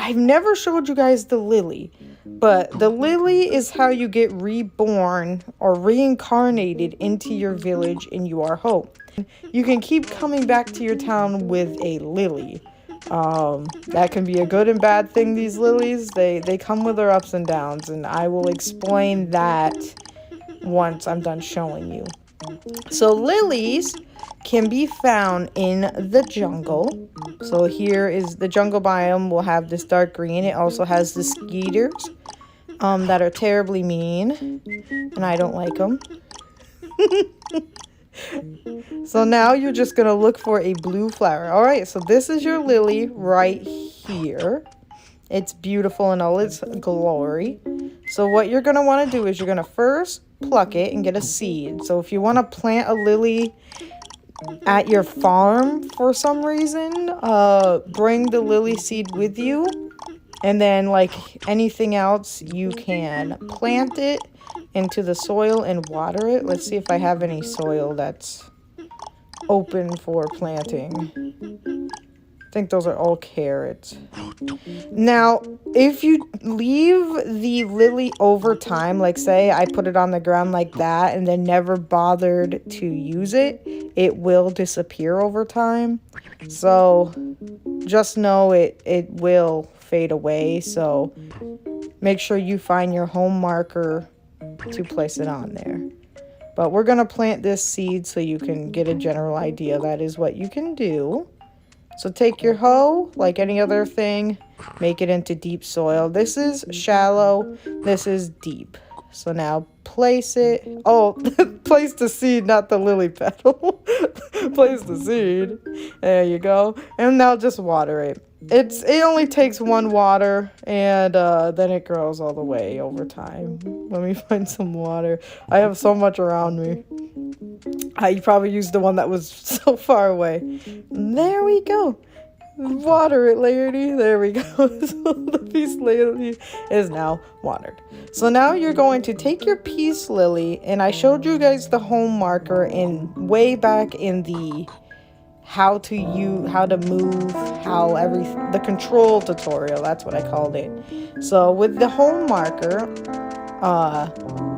I've never showed you guys the lily, but the lily is how you get reborn or reincarnated into your village in your home. You can keep coming back to your town with a lily. That can be a good and bad thing, these lilies. They come with their ups and downs, and I will explain that once I'm done showing you. So lilies can be found in the jungle. So here is the jungle biome. Will have this dark green. It also has the skeeters that are terribly mean, and I don't like them. So now you're just gonna look for a blue flower. All right, so this is your lily right here. It's beautiful in all its glory. So what you're gonna want to do is you're gonna first pluck it and get a seed. So if you want to plant a lily at your farm for some reason, bring the lily seed with you, and then like anything else, you can plant it into the soil and water it. Let's see if I have any soil that's open for planting. I think those are all carrots. Now, if you leave the lily over time, like say I put it on the ground like that and then never bothered to use it, it will disappear over time. So just know it will fade away. So make sure you find your home marker to place it on there. But we're going to plant this seed so you can get a general idea. That is what you can do. So take your hoe, like any other thing, make it into deep soil. This is shallow, this is deep. So now place it. Oh, place the seed, not the lily petal. Place the seed. There you go. And now just water it. It only takes one water, and then it grows all the way over time. Let me find some water. I have so much around me. I probably used the one that was so far away. There we go. Water it, lady. There we go. So the peace lily is now watered. So now you're going to take your peace lily, and I showed you guys the home marker in way back in the how to move, the control tutorial. That's what I called it. So with the home marker,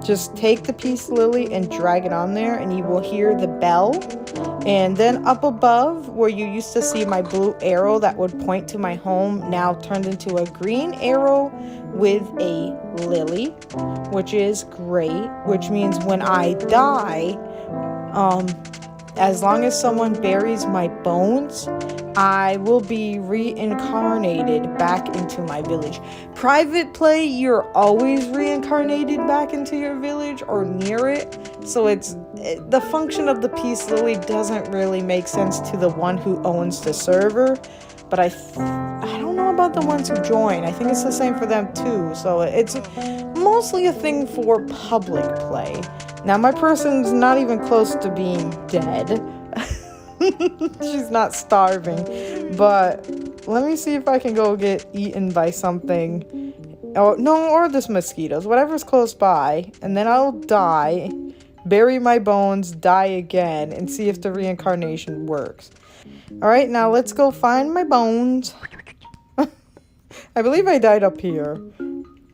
just take the peace lily and drag it on there, and you will hear the bell. And then up above, where you used to see my blue arrow that would point to my home, now turned into a green arrow with a lily, which is great, which means when I die, as long as someone buries my bones, I will be reincarnated back into my village. Private play, you're always reincarnated back into your village or near it. So the function of the peace lily doesn't really make sense to the one who owns the server. But I don't know about the ones who join. I think it's the same for them too. So it's mostly a thing for public play. Now my person's not even close to being dead. She's not starving. But let me see if I can go get eaten by something. Oh, no, or this mosquitoes. Whatever's close by. And then I'll die, bury my bones, die again, and see if the reincarnation works. Alright, now let's go find my bones. I believe I died up here.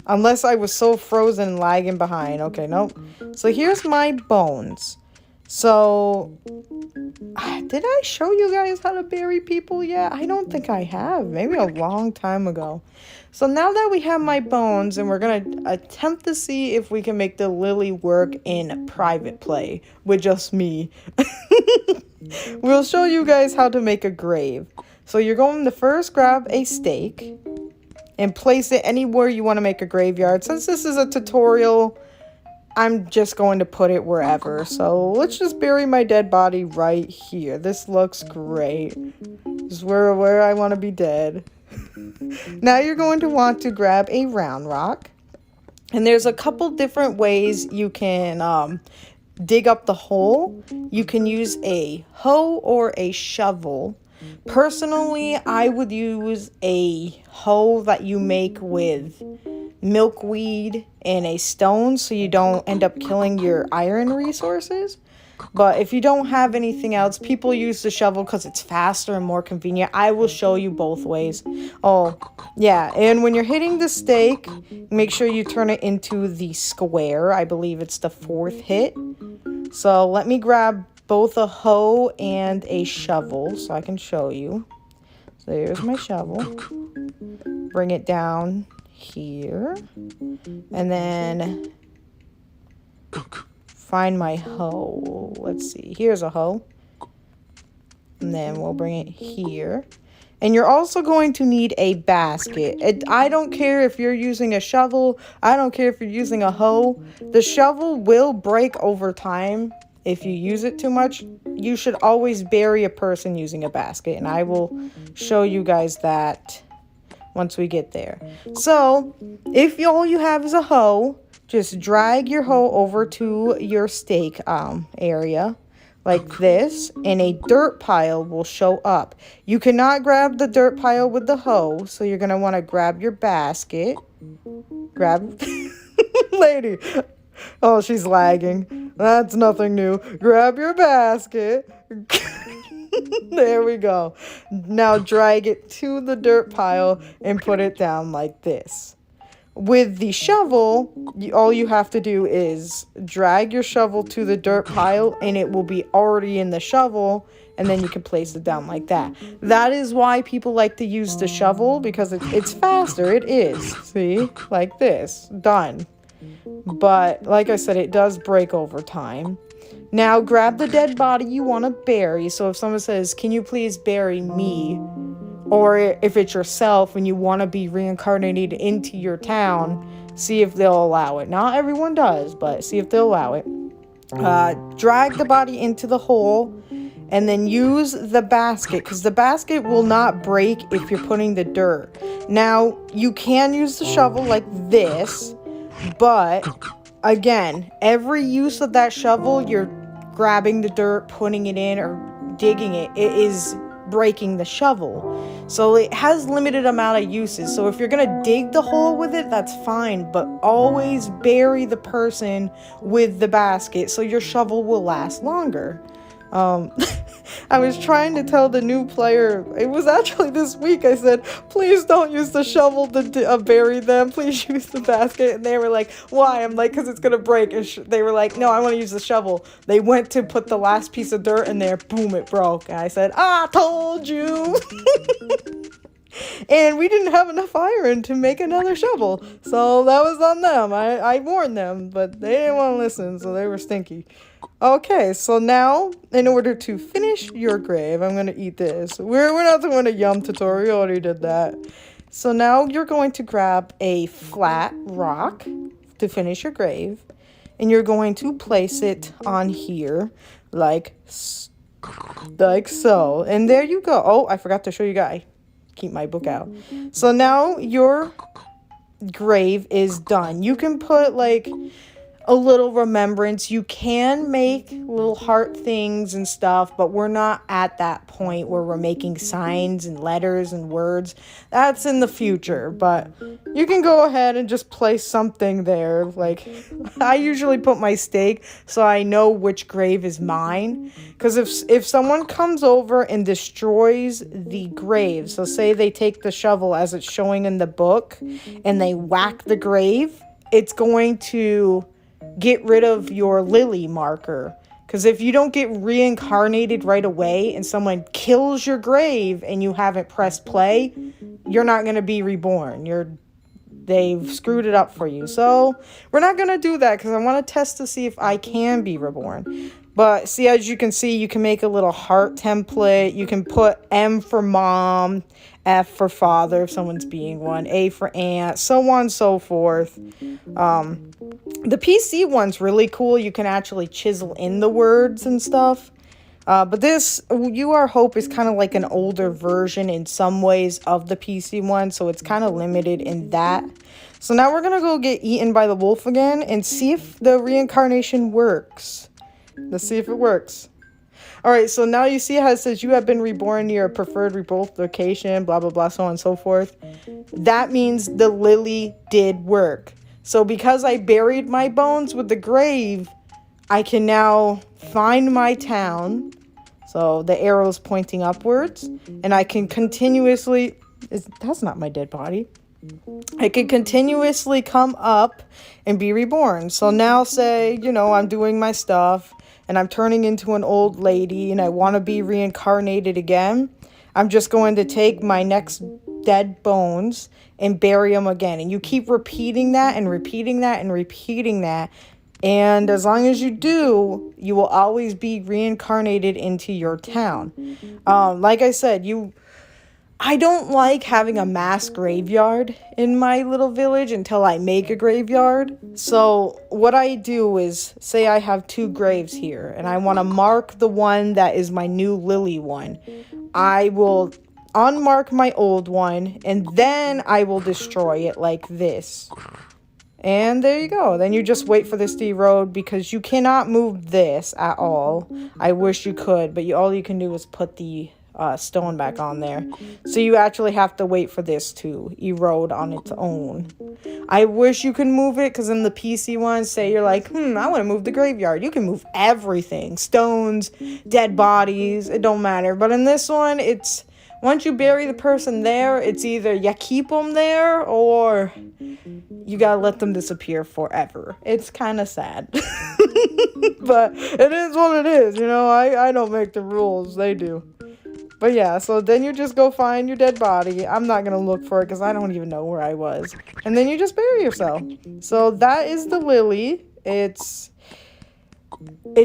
Unless I was so frozen and lagging behind. Okay, nope. So here's my bones. So, did I show you guys how to bury people yet? I don't think I have. Maybe a long time ago. So now that we have my bones, and we're going to attempt to see if we can make the lily work in private play with just me. We'll show you guys how to make a grave. So you're going to first grab a stake and place it anywhere you want to make a graveyard. Since this is a tutorial, I'm just going to put it wherever. So let's just bury my dead body right here. This looks great. This is where I want to be dead. Now you're going to want to grab a round rock. And there's a couple different ways you can dig up the hole. You can use a hoe or a shovel. Personally, I would use a hoe that you make with milkweed and a stone so you don't end up killing your iron resources. But if you don't have anything else, people use the shovel because it's faster and more convenient. I will show you both ways. Oh, yeah. And when you're hitting the stake, make sure you turn it into the square. I believe it's the 4th hit. So let me grab both a hoe and a shovel so I can show you. So there's my shovel. Bring it down here. And then find my hoe. Let's see. Here's a hoe. And then we'll bring it here. And you're also going to need a basket. I don't care if you're using a shovel. I don't care if you're using a hoe. The shovel will break over time if you use it too much. You should always bury a person using a basket. And I will show you guys that once we get there. So, if all you have is a hoe, just drag your hoe over to your stake area like this, and a dirt pile will show up. You cannot grab the dirt pile with the hoe, so you're going to want to grab your basket. Grab... Lady. Oh, she's lagging. That's nothing new. Grab your basket. There we go. Now drag it to the dirt pile and put it down like this. With the shovel, all you have to do is drag your shovel to the dirt pile and it will be already in the shovel, and then you can place it down like that. That is why people like to use the shovel, because it's faster. It is. See? Like this. Done. But like I said, it does break over time. Now grab the dead body you want to bury. So if someone says, can you please bury me? Or if it's yourself and you want to be reincarnated into your town, see if they'll allow it. Not everyone does, but see if they'll allow it. Drag the body into the hole and then use the basket, because the basket will not break if you're putting the dirt. Now, you can use the shovel like this, but again, every use of that shovel, you're grabbing the dirt, putting it in, or digging it. It is breaking the shovel. So it has limited amount of uses. So if you're gonna dig the hole with it, that's fine, but always bury the person with the basket so your shovel will last longer. I was trying to tell the new player, it was actually this week, I said, please don't use the shovel to bury them, please use the basket. And they were like, why? I'm like, because it's gonna break. And they were like, no, I want to use the shovel. They went to put the last piece of dirt in there, boom, it broke. And I said, I told you. And we didn't have enough iron to make another shovel, so that was on them. I warned them, but they didn't want to listen, so they were stinky. Okay, so now, in order to finish your grave, I'm going to eat this. We're not doing a yum tutorial, we already did that. So now you're going to grab a flat rock to finish your grave, and you're going to place it on here, like so. And there you go. Oh, I forgot to show you guys. Keep my book out. So now your grave is done. You can put like a little remembrance. You can make little heart things and stuff, but we're not at that point where we're making signs and letters and words. That's in the future, but you can go ahead and just place something there. Like, I usually put my stake so I know which grave is mine. Because if someone comes over and destroys the grave, so say they take the shovel as it's showing in the book and they whack the grave, it's going to get rid of your lily marker. Because if you don't get reincarnated right away and someone kills your grave and you haven't pressed play, you're not going to be reborn. They've screwed it up for you. So we're not going to do that because I want to test to see if I can be reborn. But see, as you can see, you can make a little heart template. You can put M for mom, F for father if someone's being one, A for aunt, so on and so forth. The PC one's really cool. You can actually chisel in the words and stuff. But this, You Are Hope, is kind of like an older version in some ways of the PC one. So it's kind of limited in that. So now we're going to go get eaten by the wolf again and see if the reincarnation works. Let's see if it works. Alright, so now you see how it says you have been reborn near a preferred rebirth location, blah, blah, blah, so on and so forth. That means the lily did work. So because I buried my bones with the grave, I can now find my town. So the arrow's pointing upwards. And I can continuously... That's not my dead body. I can continuously come up and be reborn. So now say, I'm doing my stuff and I'm turning into an old lady and I want to be reincarnated again. I'm just going to take my next dead bones and bury them again. And you keep repeating that and repeating that and repeating that. And as long as you do, you will always be reincarnated into your town. Like I said, I don't like having a mass graveyard in my little village until I make a graveyard. So what I do is, say I have 2 graves here, and I want to mark the one that is my new lily one. I will unmark my old one, and then I will destroy it like this. And there you go. Then you just wait for this to erode because you cannot move this at all. I wish you could, but all you can do is put the stone back on there. So you actually have to wait for this to erode on its own. I wish you could move it, because in the PC ones, say you're like, I want to move the graveyard. You can move everything. Stones, dead bodies, it don't matter. But in this one, it's once you bury the person there, it's either you keep them there or you gotta let them disappear forever. It's kind of sad. But it is what it is, I don't make the rules, they do. But yeah, so then you just go find your dead body. I'm not going to look for it because I don't even know where I was. And then you just bury yourself. So that is the lily. It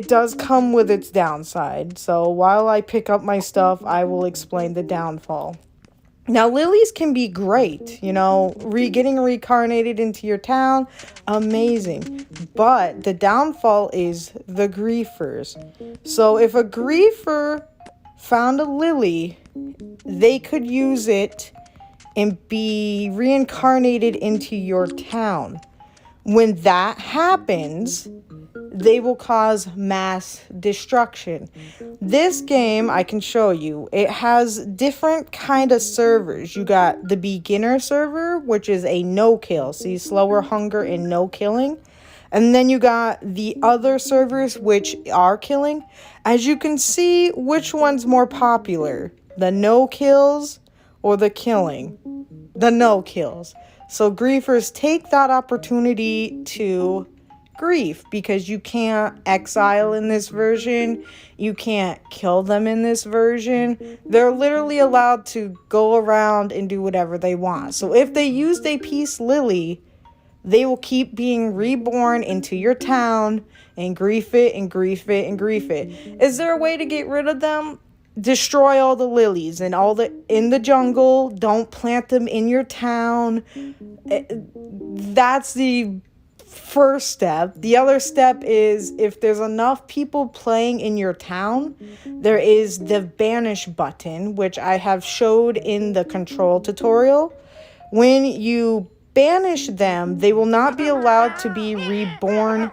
does come with its downside. So while I pick up my stuff, I will explain the downfall. Now, lilies can be great, getting reincarnated into your town, amazing. But the downfall is the griefers. So if a griefer found a lily, they could use it and be reincarnated into your town. When that happens, they will cause mass destruction. This game, I can show you, it has different kind of servers. You got the beginner server, which is a no-kill, see, slower hunger and no killing. And then you got the other servers, which are killing. As you can see, which one's more popular? The no kills or the killing? The no kills. So griefers take that opportunity to grief, because you can't exile in this version. You can't kill them in this version. They're literally allowed to go around and do whatever they want. So if they used a peace lily, they will keep being reborn into your town and grief it and grief it and grief it. Is there a way to get rid of them? Destroy all the lilies and all in the jungle. Don't plant them in your town. That's the first step. The other step is, if there's enough people playing in your town, there is the banish button, which I have showed in the control tutorial. When you banish them, they will not be allowed to be reborn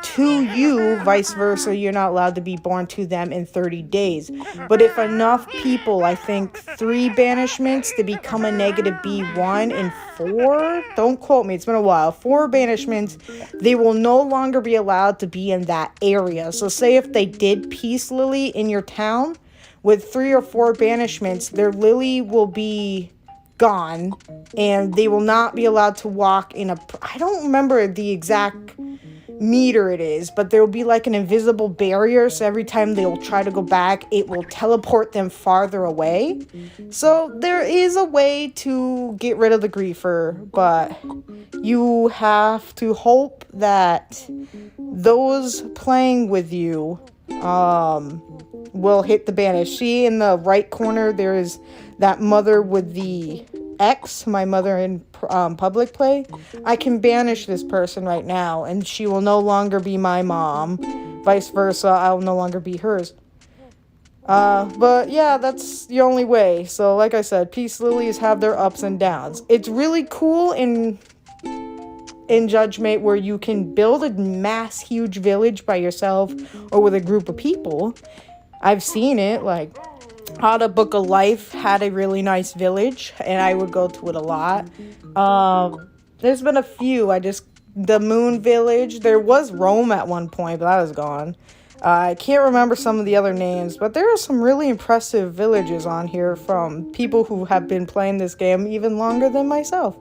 to you. Vice versa, you're not allowed to be born to them in 30 days. But if enough people, I think 3 banishments to become a negative B1 and 4, don't quote me, it's been a while, 4 banishments, they will no longer be allowed to be in that area. So say if they did peace lily in your town with 3 or 4 banishments, their lily will be gone, and they will not be allowed to walk in I don't remember the exact meter it is, but there will be like an invisible barrier, so every time they'll try to go back, it will teleport them farther away. So there is a way to get rid of the griefer, but you have to hope that those playing with you will hit the banish. See, in the right corner, there is that mother with the X, my mother in public play. I can banish this person right now, and she will no longer be my mom. Vice versa, I'll no longer be hers. But yeah, that's the only way. So like I said, peace lilies have their ups and downs. It's really cool in Judgment where you can build a mass huge village by yourself or with a group of people. I've seen it, like How to Book a Life had a really nice village, and I would go to it a lot. There's been a few, I just the Moon Village. There was Rome at one point, but that was gone. I can't remember some of the other names, but there are some really impressive villages on here from people who have been playing this game even longer than myself.